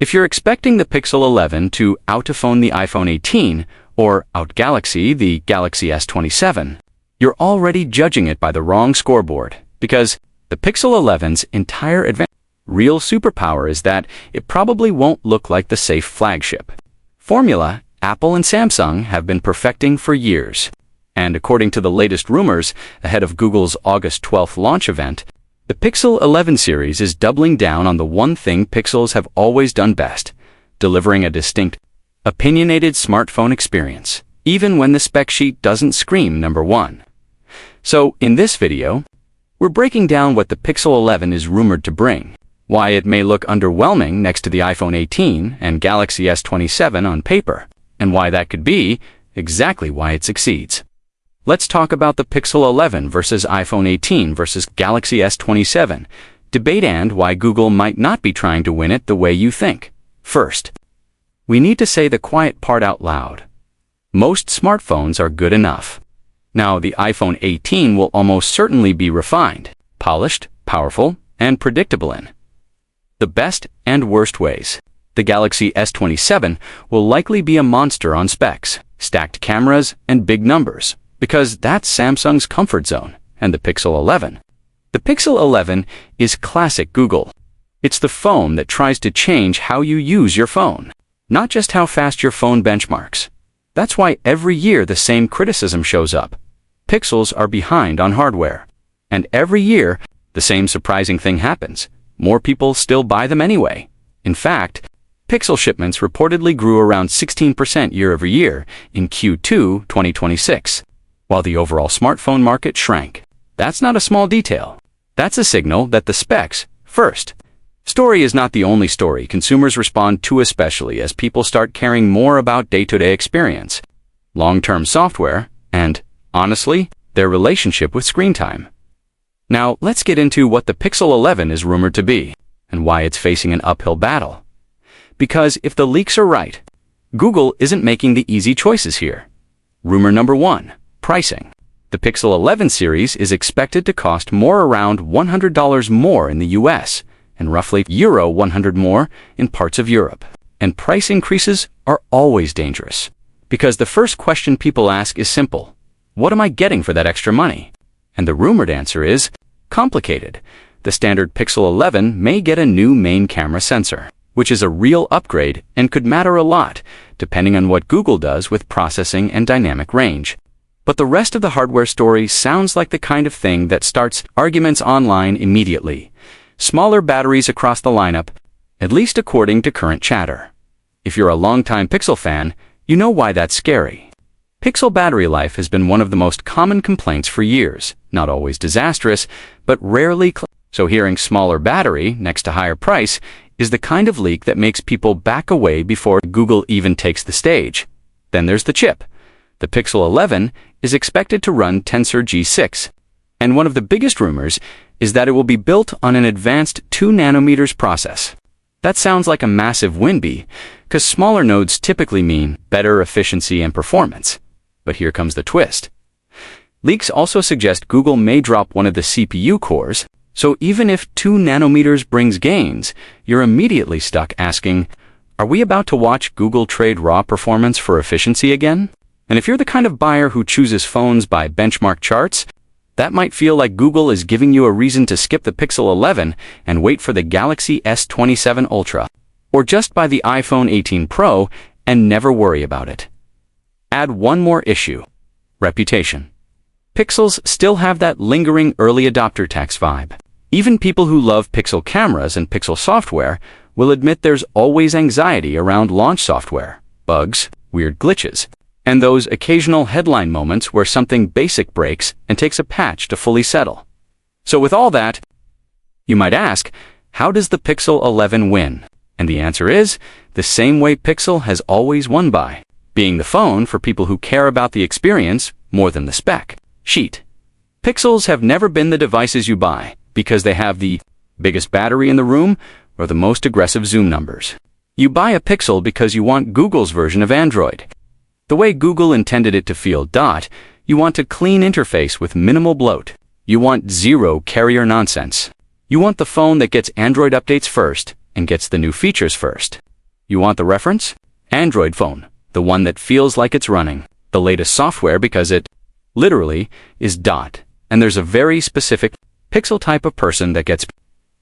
If you're expecting the Pixel 11 to outperform the iPhone 18 or outgalaxy the Galaxy S27, you're already judging it by the wrong scoreboard, because the Pixel 11's entire real superpower is that it probably won't look like the safe flagship formula Apple and Samsung have been perfecting for years. And according to the latest rumors ahead of Google's August 12th launch event, the Pixel 11 series is doubling down on the one thing Pixels have always done best, delivering a distinct, opinionated smartphone experience, even when the spec sheet doesn't scream number one. So, in this video, we're breaking down what the Pixel 11 is rumored to bring, why it may look underwhelming next to the iPhone 18 and Galaxy S27 on paper, and why that could be exactly why it succeeds. Let's talk about the Pixel 11 versus iPhone 18 versus Galaxy S27 debate and why Google might not be trying to win it the way you think. First, we need to say the quiet part out loud. Most smartphones are good enough. Now, the iPhone 18 will almost certainly be refined, polished, powerful, and predictable in the best and worst ways. The Galaxy S27 will likely be a monster on specs, stacked cameras, and big numbers, because that's Samsung's comfort zone, and the Pixel 11. The Pixel 11 is classic Google. It's the phone that tries to change how you use your phone, not just how fast your phone benchmarks. That's why every year the same criticism shows up. Pixels are behind on hardware. And every year, the same surprising thing happens. More people still buy them anyway. In fact, Pixel shipments reportedly grew around 16% year-over-year in Q2 2026, while the overall smartphone market shrank. That's not a small detail. That's a signal that the specs, first, story is not the only story consumers respond to, especially as people start caring more about day-to-day experience, long-term software, and, honestly, their relationship with screen time. Now, let's get into what the Pixel 11 is rumored to be, and why it's facing an uphill battle. Because if the leaks are right, Google isn't making the easy choices here. Rumor number one, pricing. The Pixel 11 series is expected to cost around $100 more in the US, and roughly €100 more in parts of Europe. And price increases are always dangerous, because the first question people ask is simple: what am I getting for that extra money? And the rumored answer is complicated. The standard Pixel 11 may get a new main camera sensor, which is a real upgrade and could matter a lot, depending on what Google does with processing and dynamic range. But the rest of the hardware story sounds like the kind of thing that starts arguments online immediately. Smaller batteries across the lineup, at least according to current chatter. If you're a longtime Pixel fan, you know why that's scary. Pixel battery life has been one of the most common complaints for years, not always disastrous, but rarely so hearing smaller battery next to higher price is the kind of leak that makes people back away before Google even takes the stage. Then there's the chip. The Pixel 11 is expected to run Tensor G6, and one of the biggest rumors is that it will be built on an advanced 2nm process. That sounds like a massive win, because smaller nodes typically mean better efficiency and performance. But here comes the twist. Leaks also suggest Google may drop one of the CPU cores, so even if 2nm brings gains, you're immediately stuck asking, are we about to watch Google trade raw performance for efficiency again? And if you're the kind of buyer who chooses phones by benchmark charts, that might feel like Google is giving you a reason to skip the Pixel 11 and wait for the Galaxy S27 Ultra, or just buy the iPhone 18 Pro and never worry about it. Add one more issue: reputation. Pixels still have that lingering early adopter tax vibe. Even people who love Pixel cameras and Pixel software will admit there's always anxiety around launch software, bugs, weird glitches, and those occasional headline moments where something basic breaks and takes a patch to fully settle. So with all that, you might ask, how does the Pixel 11 win? And the answer is, the same way Pixel has always won by being the phone for people who care about the experience more than the spec sheet. Pixels have never been the devices you buy because they have the biggest battery in the room or the most aggressive zoom numbers. You buy a Pixel because you want Google's version of Android. The way Google intended it to feel. You want a clean interface with minimal bloat. You want zero carrier nonsense. You want the phone that gets Android updates first and gets the new features first. You want the reference? Android phone, the one that feels like it's running the latest software because it literally is dot. And there's a very specific Pixel type of person that gets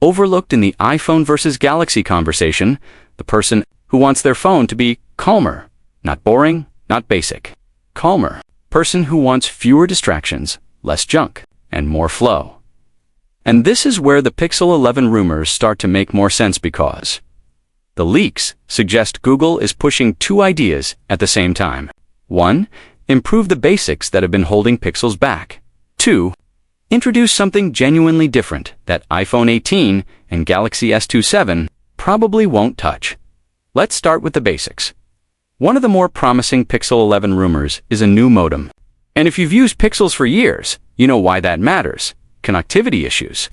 overlooked in the iPhone versus Galaxy conversation, the person who wants their phone to be calmer, not boring, not basic. Calmer. Person who wants fewer distractions, less junk, and more flow. And this is where the Pixel 11 rumors start to make more sense because the leaks suggest Google is pushing two ideas at the same time. 1. Improve the basics that have been holding Pixels back. 2. Introduce something genuinely different that iPhone 18 and Galaxy S27 probably won't touch. Let's start with the basics. One of the more promising Pixel 11 rumors is a new modem. And if you've used Pixels for years, you know why that matters. Connectivity issues,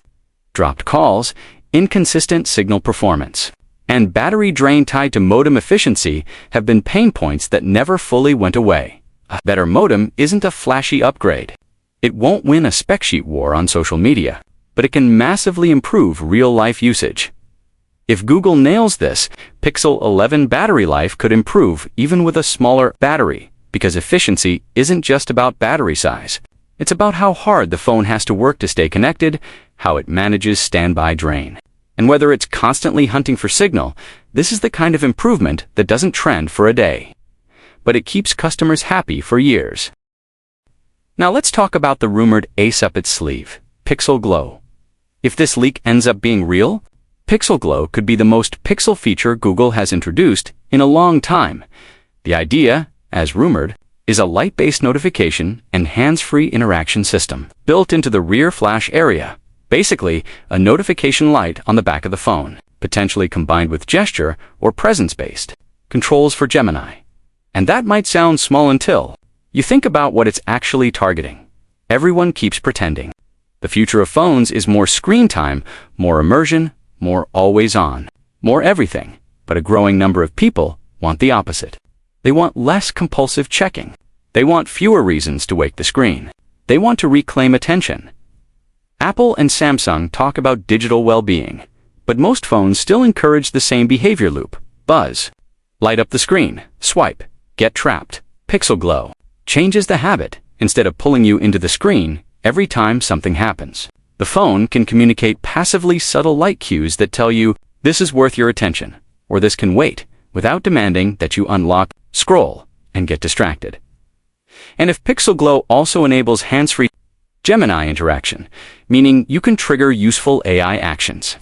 dropped calls, inconsistent signal performance, and battery drain tied to modem efficiency have been pain points that never fully went away. A better modem isn't a flashy upgrade. It won't win a spec sheet war on social media, but it can massively improve real-life usage. If Google nails this, Pixel 11 battery life could improve even with a smaller battery, because efficiency isn't just about battery size. It's about how hard the phone has to work to stay connected, how it manages standby drain. And whether it's constantly hunting for signal, this is the kind of improvement that doesn't trend for a day. But it keeps customers happy for years. Now let's talk about the rumored ace up its sleeve, Pixel Glow. If this leak ends up being real, Pixel Glow could be the most Pixel feature Google has introduced in a long time. The idea, as rumored, is a light-based notification and hands-free interaction system built into the rear flash area. Basically, a notification light on the back of the phone, potentially combined with gesture or presence-based controls for Gemini. And that might sound small until you think about what it's actually targeting. Everyone keeps pretending. The future of phones is more screen time, more immersion, more always on, more everything. But a growing number of people want the opposite. They want less compulsive checking. They want fewer reasons to wake the screen. They want to reclaim attention. Apple and Samsung talk about digital well-being, but most phones still encourage the same behavior loop. Buzz. Light up the screen. Swipe. Get trapped. Pixel Glow changes the habit. Instead of pulling you into the screen every time something happens, the phone can communicate passively subtle light cues that tell you this is worth your attention, or this can wait, without demanding that you unlock, scroll, and get distracted. And if Pixel Glow also enables hands-free Gemini interaction, meaning you can trigger useful AI actions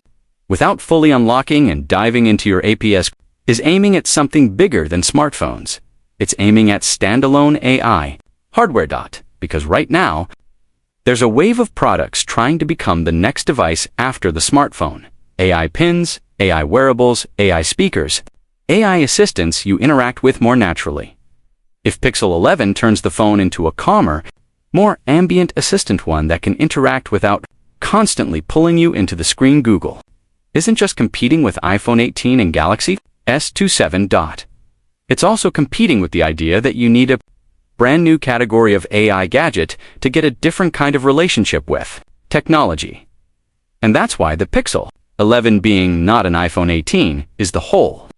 without fully unlocking and diving into your APS, is aiming at something bigger than smartphones. It's aiming at standalone AI hardware. Because right now, there's a wave of products trying to become the next device after the smartphone. AI pins, AI wearables, AI speakers, AI assistants you interact with more naturally. If Pixel 11 turns the phone into a calmer, more ambient assistant, one that can interact without constantly pulling you into the screen, Google isn't just competing with iPhone 18 and Galaxy S27. It's also competing with the idea that you need a brand new category of AI gadget to get a different kind of relationship with technology. And that's why the Pixel 11 being not an iPhone 18 is the whole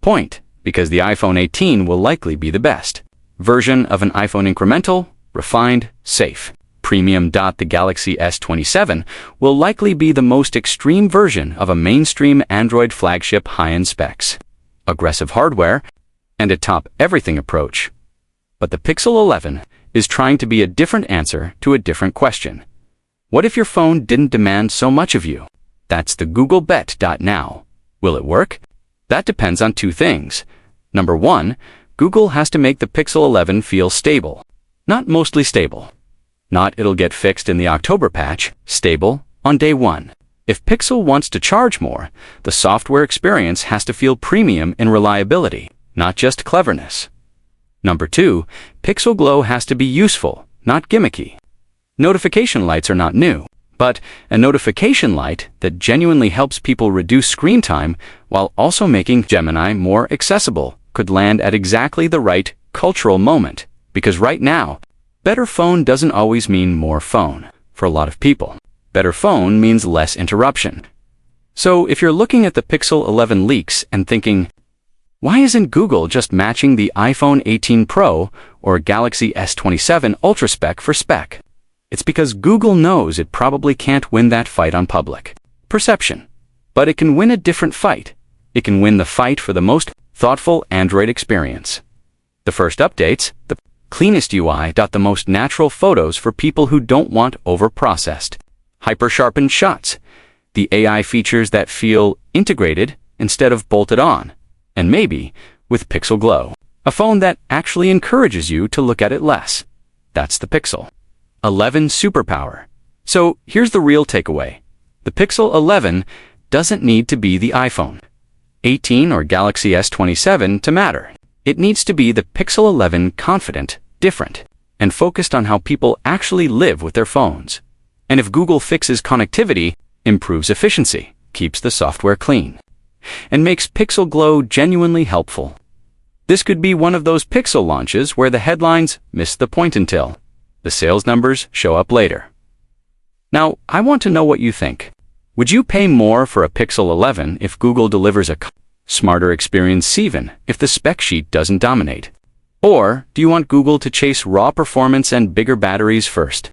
point, because the iPhone 18 will likely be the best version of an iPhone, incremental, refined, safe, premium. The Galaxy S27 will likely be the most extreme version of a mainstream Android flagship, high-end specs, aggressive hardware, and a top-everything approach. But the Pixel 11 is trying to be a different answer to a different question. What if your phone didn't demand so much of you? That's the Google bet. Now, will it work? That depends on two things. Number one, Google has to make the Pixel 11 feel stable. Not mostly stable. Not it'll get fixed in the October patch. Stable on day one. If Pixel wants to charge more, the software experience has to feel premium in reliability, not just cleverness. Number two, Pixel Glow has to be useful, not gimmicky. Notification lights are not new, but a notification light that genuinely helps people reduce screen time while also making Gemini more accessible could land at exactly the right cultural moment. Because right now, better phone doesn't always mean more phone. For a lot of people, better phone means less interruption. So if you're looking at the Pixel 11 leaks and thinking, Why isn't Google just matching the iPhone 18 Pro or Galaxy S27 Ultra spec for spec? It's because Google knows it probably can't win that fight on public perception. But it can win a different fight. It can win the fight for the most thoughtful Android experience. The first updates, the cleanest UI, the most natural photos for people who don't want over-processed, hyper-sharpened shots, the AI features that feel integrated instead of bolted on, and maybe with Pixel Glow, a phone that actually encourages you to look at it less. That's the Pixel 11 superpower. So here's the real takeaway. The Pixel 11 doesn't need to be the iPhone 18 or Galaxy S27 to matter. It needs to be the Pixel 11, confident, different, and focused on how people actually live with their phones. And if Google fixes connectivity, improves efficiency, keeps the software clean, and makes Pixel Glow genuinely helpful, this could be one of those Pixel launches where the headlines miss the point until the sales numbers show up later. Now, I want to know what you think. Would you pay more for a Pixel 11 if Google delivers a smarter experience, even if the spec sheet doesn't dominate? Or do you want Google to chase raw performance and bigger batteries first?